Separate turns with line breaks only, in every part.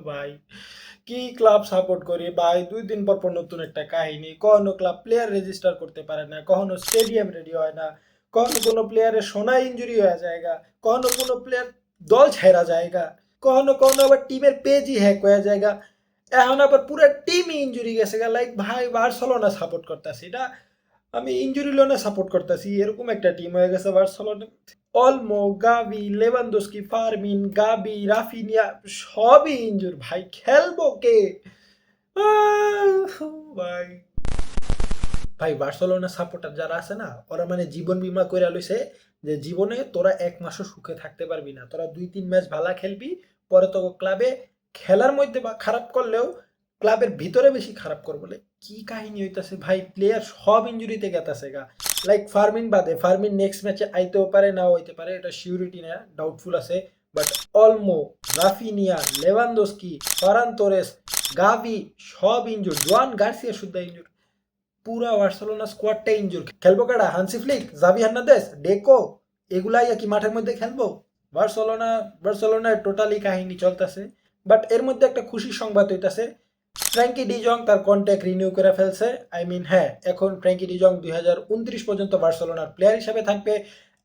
ভাই কি club support করি ভাই, 2 দিন পর পর নতুন একটা কাহিনী। কখনো ক্লাব প্লেয়ার রেজিস্টার করতে পারে না, কখনো স্টেডিয়াম রেডি হয় না, কখনো কোনো প্লেয়ারের সোনা ইঞ্জুরি হয়ে যায়গা, কখনো কোনো প্লেয়ার দল ছেড়া জায়গা, কখনো কখনো আবার টিমের পেজই হ্যাক হয়ে যায়গা। এখন আবার পুরো টিমই ইঞ্জুরি গেছে গা। লাইক ভাই বার্সেলোনা সাপোর্ট করতেছি এটা, আমি ইঞ্জুরি লোনে সাপোর্ট করতেছি, এরকম একটা টিম হয়ে গেছে বার্সেলোনা। অলমো, গাভি, লেভানদোস্কি, ফার্মিন, গাবি, রাফিনিয়া সবই ইনজুর। ভাই খেলবো কে? ভাই ভাই বার্সেলোনা সাপোর্টার যারা আছে না, ওরা মানে জীবন বীমা কইরা লইছে যে জীবনে তোরা 1 মাসও সুখে থাকতে পারবি না, তোরা 2-3 ম্যাচ ভালা খেলবি, পরে তো ক্লাবে খেলার মধ্যে বা খারাপ করলেও ক্লাবের ভিতরে বেশি খারাপ করবো। বলে কি কাহিনী হইতাছে ভাই, প্লেয়ার সব ইঞ্জুরিতে গেতাছে গা। লাইক ফার্মিন বাদে, ফার্মিন নেক্সট ম্যাচে আইতেও পারে নাও হইতে পারে, এটা শিওরিটি না, ডাউটফুল আছে। But Olmo, Raphinha, Lewandowski, Ferran Torres, Gavi সব ইনজুর, জোয়ান গার্সিয়া শুদ্ধ ইনজুর। পুরা বার্সেলোনা স্কোয়াডটা ইনজুর। খেলবো কারা? হানসি ফ্লিক, জাভি হার্নান্দেজ, ডেকো, এগুলাই কি মাঠের মধ্যে খেলবো? বার্সেলোনা বার্সেলোনার টোটালি কাহিনী চলতেছে। বাট এর মধ্যে একটা খুশির সংবাদ হইতাছে, ফ্র্যাঙ্কি ডিজং তার কন্ট্যাক্ট রিনিউ করে ফেলছে। আই মিন হ্যাঁ, এখন ফ্র্যাঙ্কি ডিজং 2029 পর্যন্ত বার্সেলোনার প্লেয়ার হিসেবে থাকবে।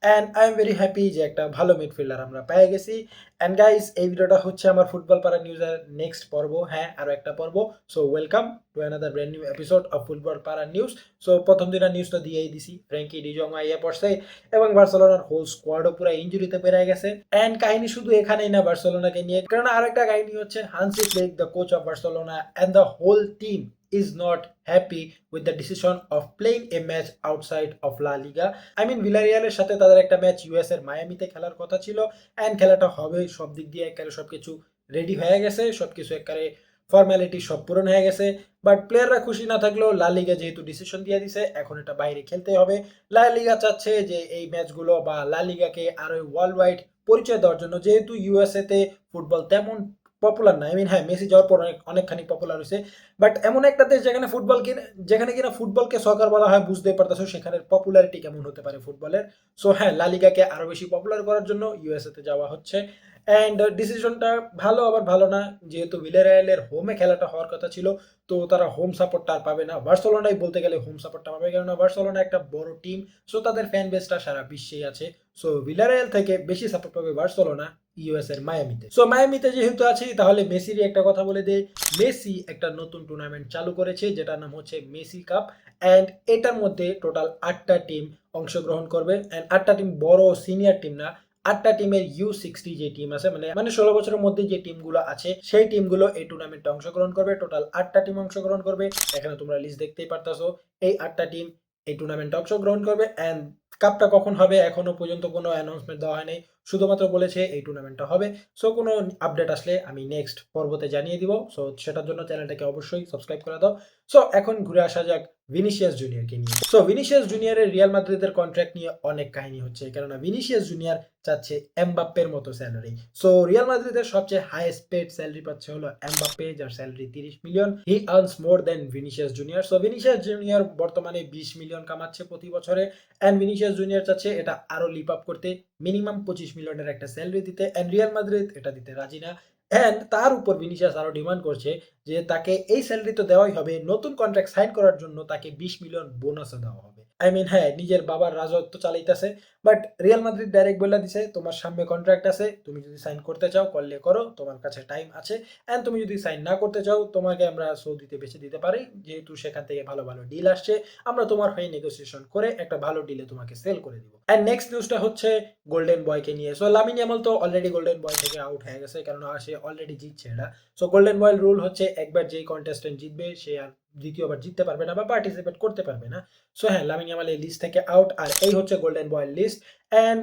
And I am very happy যে একটা ভালো মিডফিল্ডার আমরা পেয়ে গেছি। অ্যান্ড গাইস, এই ভিডিওটা হচ্ছে আমার ফুটবল পাড়া নিউজের নেক্সট পর্ব, হ্যাঁ আরও একটা পর্ব। So welcome to another brand new episode of football পাড়া নিউজ। সো প্রথম দিনের নিউজটা দিয়েই দিছি, ফ্র্যাঙ্কি ডিজং আইয়া পড়ছে এবং বার্সেলোনার হোল স্কোয়াডও পুরো ইঞ্জুরিতে পেরে গেছে। অ্যান্ড কাহিনী শুধু এখানেই না বার্সেলোনাকে নিয়ে, কারণ আরেকটা কাহিনী হচ্ছে Hansi Flick, the coach of Barcelona, and the whole team is not happy with the decision of playing a match outside of La Liga. I mean ভিলারিয়ালের সাথে তাদের একটা ম্যাচ ইউএস এর মায়ামিতে খেলার কথা ছিল, অ্যান্ড খেলাটা হবে, সব দিক দিয়ে একেবারে সবকিছু রেডি হয়ে গেছে, সবকিছু একেবারে ফর্মালিটি সব পূরণ হয়ে গেছে। বাট প্লেয়াররা খুশি না থাকলেও লা লিগা যেহেতু ডিসিশন দিয়ে দিছে, এখন এটা বাইরে খেলতে হবে। লা লিগা চাচ্ছে যে এই ম্যাচগুলো বা লা লিগাকে আরো ওয়ার্ল্ড ওয়াইড পরিচয় দেওয়ার জন্য, যেহেতু ইউএসএ তে ফুটবল তেমন পপুলার না। আই মিন হ্যাঁ, মেসি যাওয়ার পর অনেকখানি পপুলার হয়েছে, বাট এমন একটা দেশ যেখানে যেখানে কিনা ফুটবলকে সকার বলা হয়, বুঝতে পারতেছো সেখানে পপুলারিটি কেমন হতে পারে ফুটবলের। সো হ্যাঁ, লা লিগাকে আরো বেশি পপুলার করার জন্য ইউএসএ তে যাওয়া হচ্ছে। অ্যান্ড ডিসিশনটা ভালো আবার ভালো না, যেহেতু ভিলেরিয়ালের হোমে খেলাটা হওয়ার কথা ছিল, তো তারা হোম সাপোর্টটা আর পাবে না। বার্সেলোনাই বলতে গেলে হোম সাপোর্টটা পাবে, কেননা বার্সেলোনা একটা বড় টিম, সো তাদের ফ্যান বেসটা সারা বিশ্বেই আছে। সো ভিলারিয়াল থেকে বেশি সাপোর্ট পাবে বার্সেলোনা ইউএস এর মায়ামিতে। সো মায়ামিতে যেহেতু আছি, তাহলে মেসিরই একটা কথা বলে দেই। মেসি একটা নতুন টুর্নামেন্ট চালু করেছে, যেটার নাম হচ্ছে মেসি কাপ। অ্যান্ড এটার মধ্যে টোটাল 8টা টিম অংশগ্রহণ করবে। অ্যান্ড 8টা টিম বড় সিনিয়র টিম না, 8টা টিমের U60 যে টিম আছে, মানে 16 বছরের মধ্যে যে টিমগুলো আছে, সেই টিমগুলো এই টুর্নামেন্টে অংশগ্রহণ করবে। টোটাল 8টা টিম অংশগ্রহণ করবে, এখানে তোমরা লিস্ট দেখতেই পারতাছো। এই 8টা টিম এই টুর্নামেন্টে অংশগ্রহণ করবে। অ্যান্ড কাপটা কখন হবে এখনো পর্যন্ত কোনো অ্যানাউন্সমেন্ট দেওয়া হয়নি, শুধুমাত্র বলেছে এই টুর্নামেন্টটা হবে। সো কোনো আপডেট আসলে আমি নেক্সট পর্বতে জানিয়ে দিব। সো সেটার জন্য চ্যানেলটাকে অবশ্যই সাবস্ক্রাইব করে দাও। সো এখন ঘুরে আসা যাক ভিনিসিয়াস জুনিয়রকে নিয়ে। সো ভিনিসিয়াস জুনিয়রের রিয়াল মাদ্রিদের কন্ট্রাক্ট নিয়ে অনেক কাহিনী হচ্ছে, কেননা ভিনিসিয়াস জুনিয়র চাচ্ছে এমবাপ্পের মতো স্যালারি। সো রিয়াল মাদ্রিদের সবচেয়ে হাইয়েস্ট পেড স্যালারি পাচ্ছে হলো এমবাপ্পে, যার salary 30 million. He earns more than Vinicius Junior. So Vinicius Junior বর্তমানে 20 মিলিয়ন কামাচ্ছে প্রতি বছরে, অ্যান্ড ভিনিসিয়াস জুনিয়র চাচ্ছে এটা আরো লিপ আপ করতে, মিনিমাম 25 মিলিয়নের একটা স্যালারি দিতে, অ্যান্ড রিয়াল মাদ্রিদ এটা দিতে রাজি না। অ্যান্ড তার উপর ভিনিসিয়াস আরো ডিমান্ড করছে যে তাকে এই স্যালারি তো দেওয়াই হবে, নতুন কন্ট্রাক্ট সাইন করার জন্য তাকে 20 মিলিয়ন বোনাসও দেওয়া হবে। আই মিন হ্যাঁ, নিজের বাবার রাজত্ব চালাইতেছে। বাট রিয়াল মাদ্রিদ ডাইরেক্ট বলে দিছে, তোমার সামনে কন্ট্রাক্ট আছে, তুমি যদি সাইন করতে চাও করলে করো, তোমার কাছে টাইম আছে। অ্যান্ড তুমি যদি সাইন না করতে চাও, তোমাকে আমরা সৌদিতে বেছে দিতে পারি, যেহেতু সেখান থেকে ভালো ভালো ডিল আসছে, আমরা তোমার হয়ে নেগোসিয়েশন করে একটা ভালো ডিলে তোমাকে সেল করে দিব। অ্যান্ড নেক্সট নিউজটা হচ্ছে গোল্ডেন বয়কে নিয়ে। সো লামিন ইয়ামাল তো অলরেডি গোল্ডেন বয় থেকে আউট হয়ে গেছে, কারণ সে অলরেডি জিতছে এটা। সো গোল্ডেন বয়ের রুল হচ্ছে একবার যেই কন্টেস্টেন্ট জিতবে সে আর দ্বিতীয়বার জিততে পারবে না বা পার্টিসিপেট করতে পারবে না। সো হ্যাঁ, লামিন ইয়ামাল এই লিস্ট থেকে আউট, আর এই হচ্ছে গোল্ডেন বয়ের লিস্ট। অ্যান্ড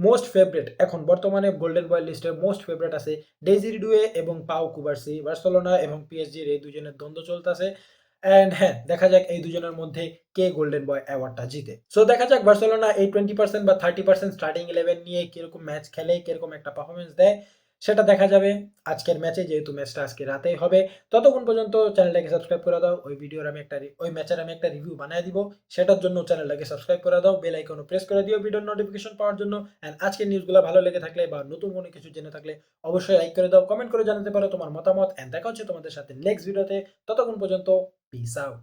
মোস্ট ফেভারিট, এখন বর্তমানে গোল্ডেন বয় লিস্টের মোস্ট ফেভারিট আছে ডেজির ডুয়ে এবং পাও কুবার্সি। বার্সেলোনা এবং পিএসজির এই দুজনের দ্বন্দ্ব চলতেছে। অ্যান্ড হ্যাঁ, দেখা যাক এই দুজনের মধ্যে কে গোল্ডেন বয় অ্যাওয়ার্ডটা জিতে। সো দেখা যাক বার্সেলোনা এই 20% বা 30% স্টার্টিং 11 নিয়ে কিরকম ম্যাচ খেলে, কিরকম একটা পারফরমেন্স দেয়। সেটা দেখা যাবে আজকের ম্যাচে, যেহেতু ম্যাচটা আজকে রাতেই হবে। ততক্ষণ পর্যন্ত চ্যানেলটাকে সাবস্ক্রাইব করে দাও। ওই ভিডিওর আমি একটা ওই ম্যাচের আমি একটা রিভিউ বানায় দিব। সেটার জন্য চ্যানেলটাকে সাবস্ক্রাইব করে দাও, বেল আইকনও প্রেস করে দিও ভিডিওর নোটিফিকেশন পাওয়ার জন্য। অ্যান্ড আজকের নিউজগুলো ভালো লেগে থাকলে বা নতুন কোনো কিছু জেনে থাকলে অবশ্যই লাইক করে দাও, কমেন্ট করে জানাতে পারো তোমার মতামত। অ্যান্ড দেখা হচ্ছে তোমাদের সাথে নেক্সট ভিডিওতে। ততক্ষণ পর্যন্ত পিস আউট।